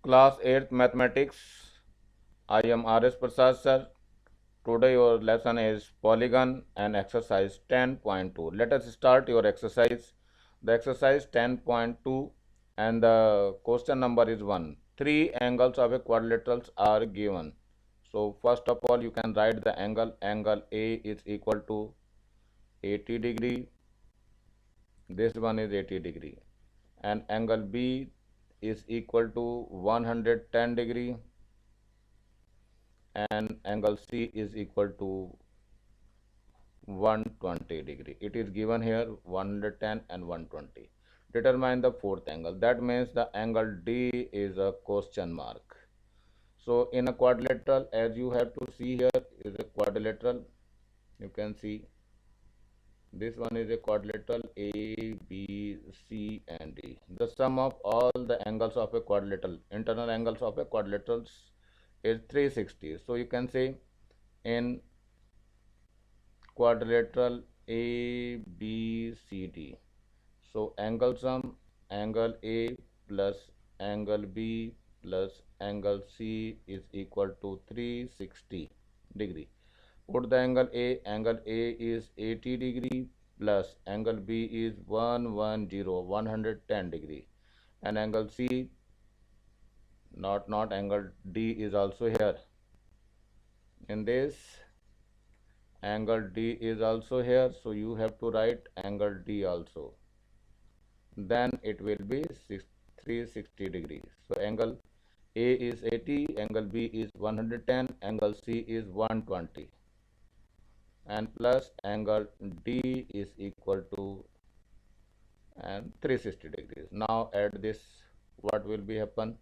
Class 8th Mathematics. I am R.S. Prasad sir. Today your lesson is Polygon and exercise 10.2. Let us start your exercise. The exercise 10.2 and the question number is 1. Three angles of a quadrilateral are given. So first of all you can write the angle. Angle A is equal to 80 degree. This one is 80 degree. And angle B is equal to 110 degree. And angle C is equal to 120 degree. It is given here 110 and 120. Determine the fourth angle. That means the angle D is a question mark. So in a quadrilateral, as you have to see here, is a quadrilateral. You can see this one is a quadrilateral A, B, C and D. The sum of all the angles of a quadrilateral, internal angles of a quadrilateral is 360. So you can say in quadrilateral ABCD. So angle sum, angle A plus angle B plus angle C is equal to 360 degree. Put the angle A is 80 degree plus angle B is 110 degree, and angle C not angle D is also here. In this angle D is also here, so you have to write angle D also. Then it will be 360 degrees. So angle A is 80, angle B is 110, angle C is 120, and plus angle D is equal to and 360 degrees. Now add this, what will be happen?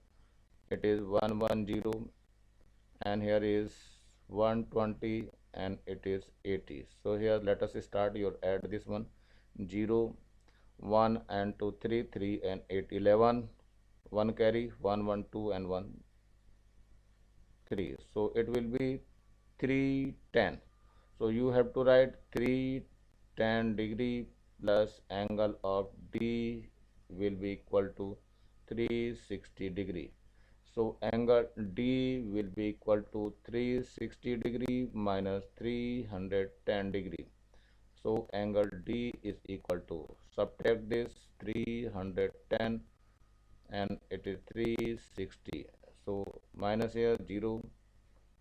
It is 110 and here is 120 and it is 80. So here let us start your add this one. 0, 1 and 2, 3, 3 and 8, 11, 1 carry, 1, 1, 2 and 1, 3. So it will be 310. So you have to write 310 degree plus angle of D will be equal to 360 degree. So angle D will be equal to 360 degree minus 310 degree. So angle D is equal to, subtract this 310 and it is 360. So minus here 0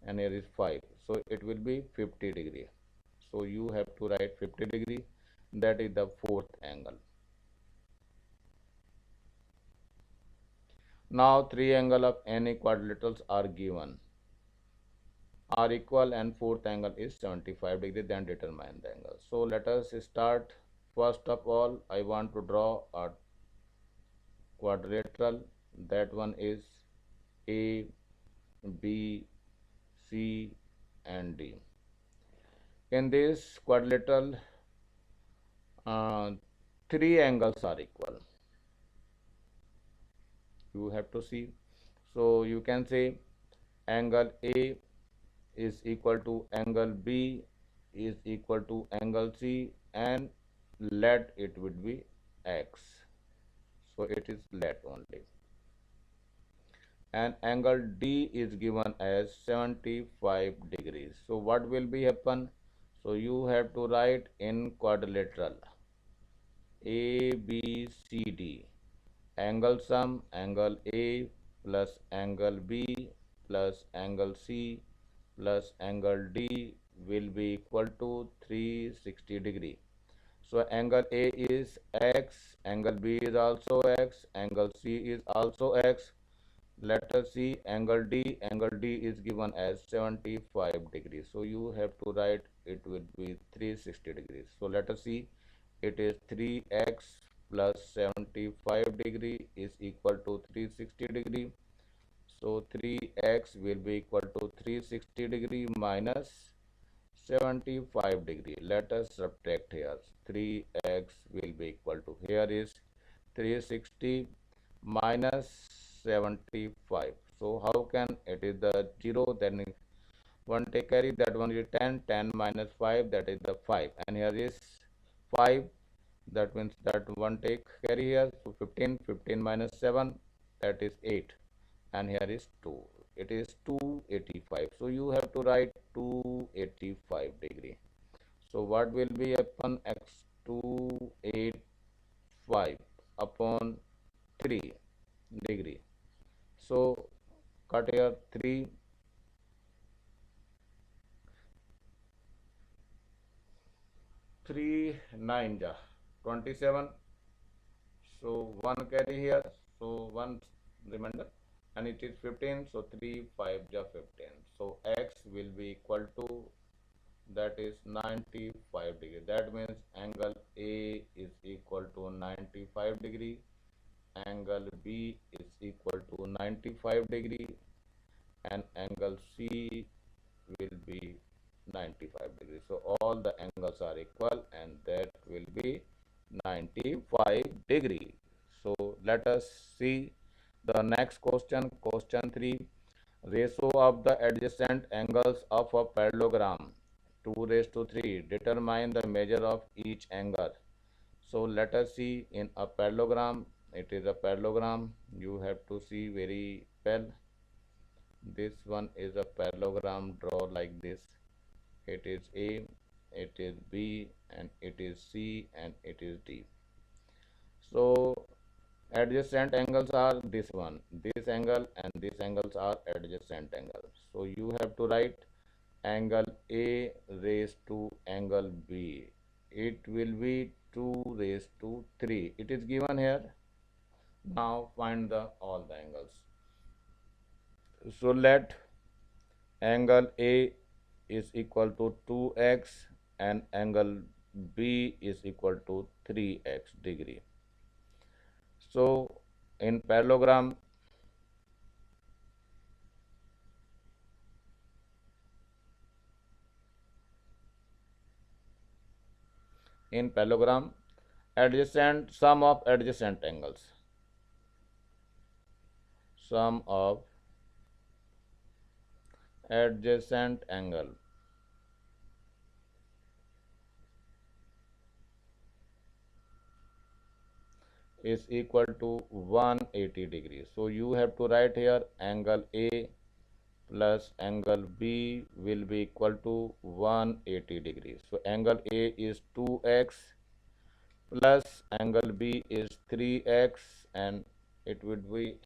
and here is 5. So it will be 50 degree. So you have to write 50 degree. That is the fourth angle. Now three angles of any quadrilaterals are given, are equal, and fourth angle is 75 degree. Then determine the angle. So let us start. First of all, I want to draw a quadrilateral. That one is A, B, C and D. In this quadrilateral, three angles are equal. You have to see. So you can say angle A is equal to angle B is equal to angle C, and let it would be X. So it is let only. And angle D is given as 75 degrees. So what will be happen? So you have to write in quadrilateral ABCD, angle sum, angle A plus angle B plus angle C plus angle D will be equal to 360 degree. So angle A is X, angle B is also X, angle C is also X. Let us see angle D. Angle D is given as 75 degrees. So you have to write it will be 360 degrees. So let us see, it is 3x plus 75 degree is equal to 360 degree. So 3x will be equal to 360 degree minus 75 degree. Let us subtract here. 3x will be equal to, here is 360 minus 75. So how can, it is the 0, then 1 take carry, that one is 10, 10 minus 5, that is the 5, and here is 5, that means that 1 take carry here. So 15, 15 minus 7, that is 8, and here is 2. It is 285. So you have to write 285 degree. So what will be upon x 285 upon 3 degree. So cut here 3, 3 9 ja 27. So 1 carry here, so 1 remainder, and it is 15. So 3 5 ja 15. So x will be equal to, that is 95 degree. That means angle A is equal to 95 degree, angle B is equal to 95 degree, and angle C will be 95 degrees. So all the angles are equal, and that will be 95 degree. So let us see the next question. Question 3. Ratio of the adjacent angles of a parallelogram 2 raised to 3. Determine the measure of each angle. So let us see in a parallelogram. It is a parallelogram. You have to see very well. This one is a parallelogram. Draw like this. It is A, it is B, and it is C, and it is D. So adjacent angles are this one, this angle, and these angles are adjacent angles. So you have to write angle A raised to angle B. It will be 2 raised to 3. It is given here. Now find the all the angles. So let angle A is equal to 2x and angle B is equal to 3x degree. So in parallelogram, adjacent sum of adjacent angles, sum of adjacent angle is equal to 180 degrees. So you have to write here angle A plus angle B will be equal to 180 degrees. So angle A is 2x plus angle B is 3x, and it would be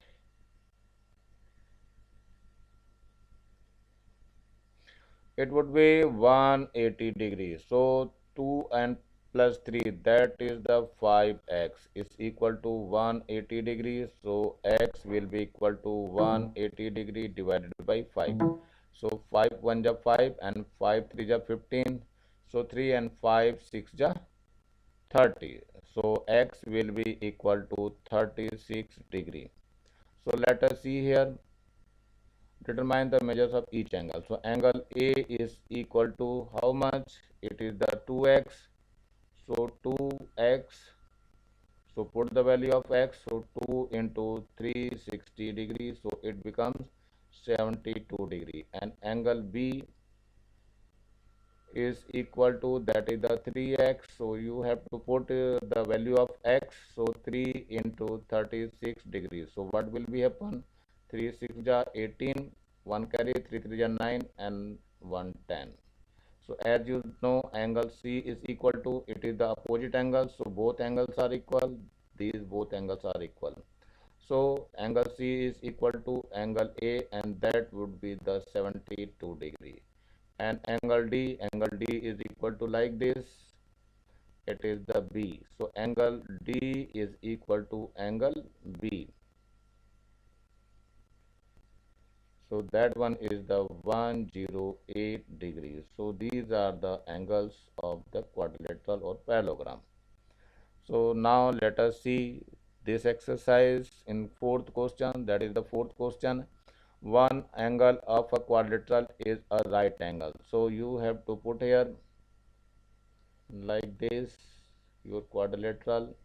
180 degrees. So 2 and plus 3, that is the 5x is equal to 180 degrees. So x will be equal to 180 degree divided by 5. So 5 1 ja 5 and 5 3 ja 15. So 3 and 5 6 ja 30. So x will be equal to 36 degree. So let us see here. Determine the measures of each angle. So angle A is equal to how much? It is the 2x. So 2x. So put the value of x. So 2 into 360 degrees. So it becomes 72 degree. And angle B is equal to, that is the 3x. So you have to put the value of x. So 3 into 36 degrees. So what will be happen? 3 6 ja 18, 1 carry, 3 3 ja 9, and 1 10. So as you know, angle C is equal to, it is the opposite angle. So both angles are equal. These both angles are equal. So angle C is equal to angle A, and that would be the 72 degree. And angle D is equal to like this. It is the B. So angle D is equal to angle B. So that one is the 108 degrees. So these are the angles of the quadrilateral or parallelogram. So now let us see this exercise in fourth question. That is the fourth question. One angle of a quadrilateral is a right angle. So you have to put here like this your quadrilateral.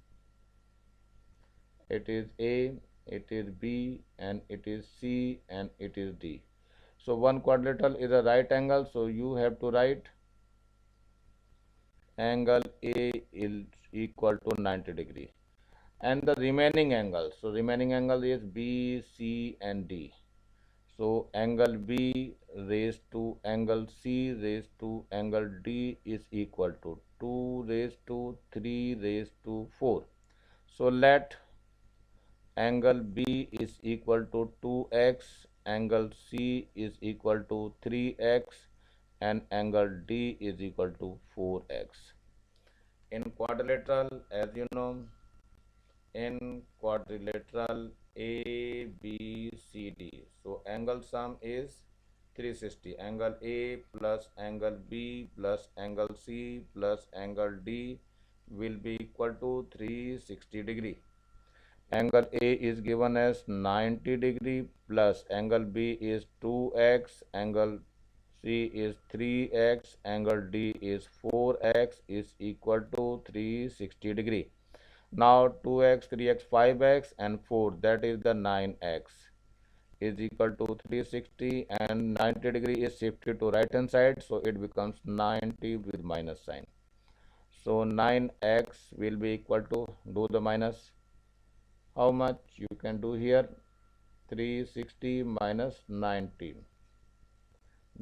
It is A, it is B, and it is C, and it is D. So one quadrilateral is a right angle. So you have to write angle A is equal to 90 degree. and the remaining angle. So remaining angle is B, C and D. So angle B raised to angle C raised to angle D is equal to 2 raised to 3 raised to 4. So let angle B is equal to 2x, angle C is equal to 3x and angle D is equal to 4x. In quadrilateral, as you know, in quadrilateral ABCD, so angle sum is 360. Angle A plus angle B plus angle C plus angle D will be equal to 360 degree. Angle A is given as 90 degree plus angle B is 2x, angle C is 3x, angle D is 4x is equal to 360 degree. Now 2x, 3x, 5x and 4, that is the 9x is equal to 360 and 90 degree is shifted to right hand side, so it becomes 90 with minus sign. So 9x will be equal to, do the minus, how much you can do here, 360 minus 90,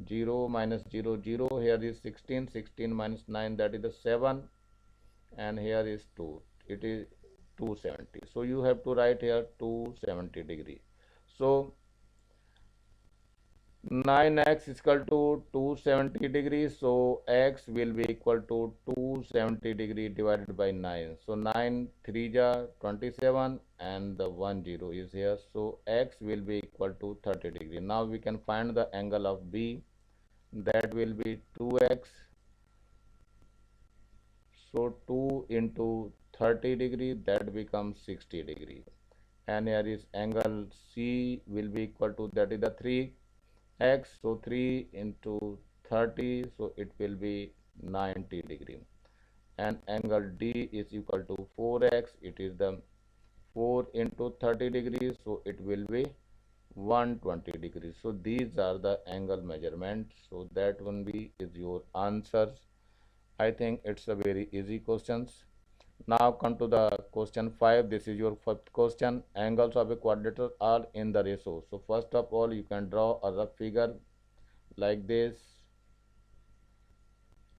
0 minus 0 0, here is 16, 16 minus 9, that is the 7 and here is 2, it is 270. So you have to write here 270 degree. So 9x is equal to 270 degrees, so x will be equal to 270 degree divided by 9. So 9 3 ja 27 and the 1 0 is here, so x will be equal to 30 degree. Now we can find the angle of B, that will be 2x, so 2 into 30 degree, that becomes 60 degree. And here is angle C will be equal to, that is the 3x, so 3 into 30, so it will be 90 degree. And angle D is equal to 4x, it is the 4 into 30 degrees, so it will be 120 degrees. So these are the angle measurements, so that one be is your answers. I think it's a very easy questions. Now come to the question 5. This is your first question. Angles of a quadrilateral are in the ratio. So first of all, you can draw a rough figure like this.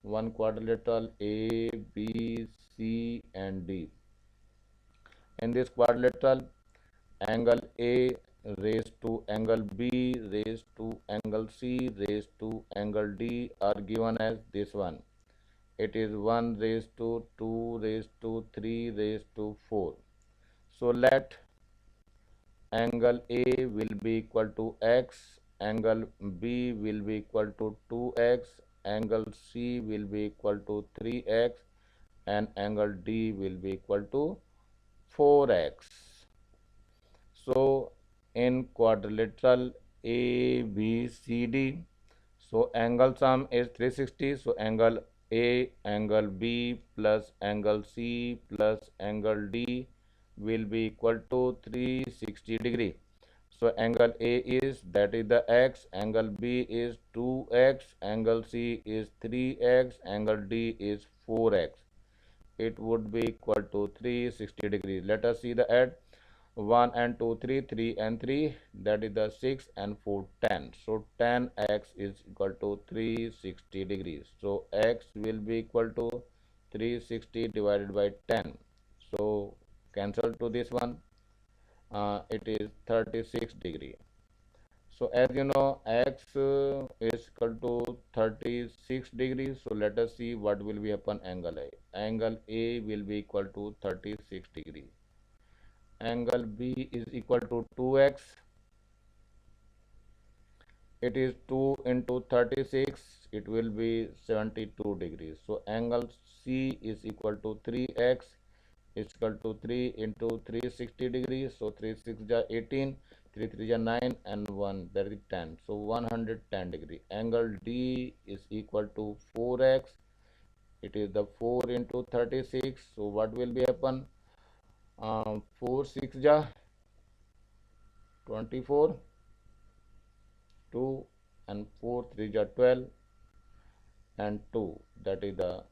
One quadrilateral A, B, C and D. In this quadrilateral, angle A raised to angle B raised to angle C raised to angle D are given as this one. It is 1 raised to 2 raised to 3 raised to 4. So let angle A will be equal to x, angle B will be equal to 2x, angle C will be equal to 3x and angle D will be equal to 4x. So in quadrilateral ABCD, so angle sum is 360. So angle A, angle B plus angle C plus angle D will be equal to 360 degree. So angle A is, that is the x, angle B is 2x, angle C is 3x, angle D is 4x. It would be equal to 360 degrees. Let us see the add. 1 and 2 3, 3 and 3, that is the 6 and 4 10. So 10x is equal to 360 degrees. So x will be equal to 360 divided by 10. So cancel to this one, it is 36 degree. So as you know, x is equal to 36 degrees. So let us see what will be upon angle A. Angle A will be equal to 36 degree. Angle B is equal to 2x. It is 2 into 36. It will be 72 degrees. So angle C is equal to 3x is equal to 3 into 360 degrees. So 3 6 ja 18, 3 3 ja 9 and 1, that is 10. So 110 degree. Angle D is equal to 4x. It is the 4 into 36. So what will be happen? 4 6 ja 24, 2 and 4 3 are 12 and 2, that is the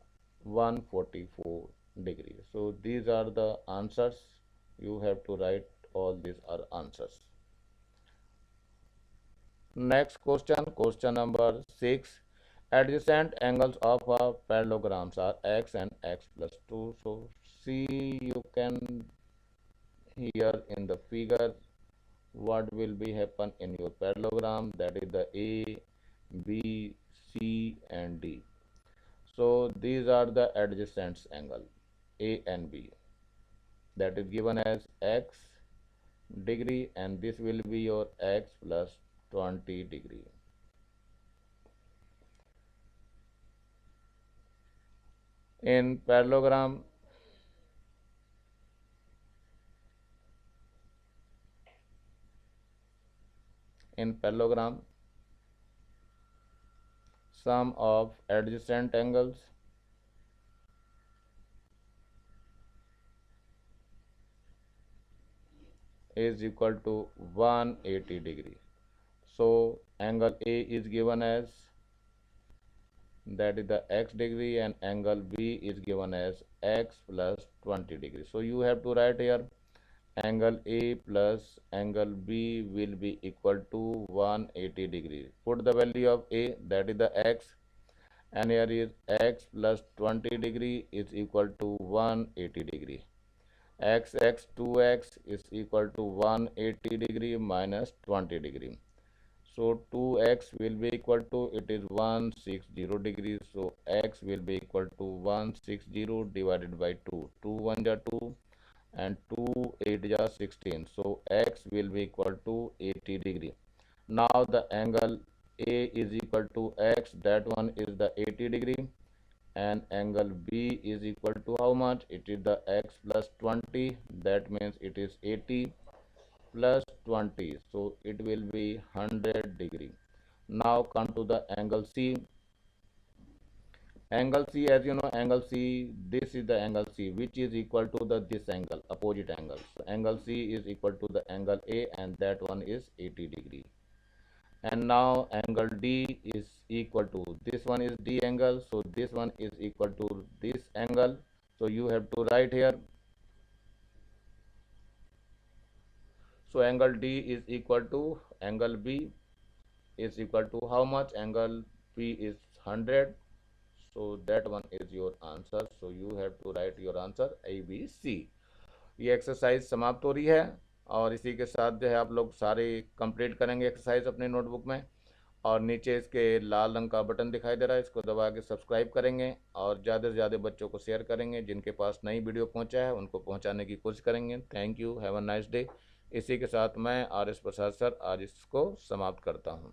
144 degrees. So these are the answers. You have to write all these are answers. Next question, question number 6. Adjacent angles of a parallelograms are x and x plus 2. So see, you can here in the figure what will be happen in your parallelogram, that is the A, B, C and D. So these are the adjacent angle A and B, that is given as x degree, and this will be your x plus 20 degree. In parallelogram, sum of adjacent angles is equal to 180 degree. So angle A is given as, that is the x degree, and angle B is given as x plus 20 degree. So you have to write here angle A plus angle B will be equal to 180 degree. Put the value of A, that is the x, and here is x plus 20 degree is equal to 180 degree. X 2x is equal to 180 degree minus 20 degree. So 2x will be equal to, it is 160 degrees. So x will be equal to 160 divided by 2. 2 1 ja 2 and 2 8 ja 16. So x will be equal to 80 degree. Now the angle A is equal to x, that one is the 80 degree, and angle B is equal to how much? It is the x plus 20, that means it is 80 plus 20, so it will be 100 degree. Now come to the angle C. Angle C, as you know, angle C, this is the angle C which is equal to the this angle, opposite angle. So angle C is equal to the angle A, and that one is 80 degree. And now angle D is equal to, this one is D angle, so this one is equal to this angle. So you have to write here, so angle D is equal to angle B is equal to how much? Angle P is 100, so that one is your answer. So you have to write your answer A, B, C. ये exercise समाप्त हो रही है, और इसी के साथ जो है आप लोग सारे कंप्लीट करेंगे एक्सरसाइज अपने नोटबुक में। और नीचे इसके लाल रंग का बटन दिखाई दे रहा है, इसको दबा के सब्सक्राइब करेंगे, और ज़्यादा से ज़्यादा बच्चों को शेयर करेंगे। जिनके पास नई वीडियो पहुंचा है उनको पहुंचाने की कोशिश करेंगे। Thank you, have a nice day. इसी के साथ मैं RS प्रसाद सर आज इसको समाप्त करता हूं।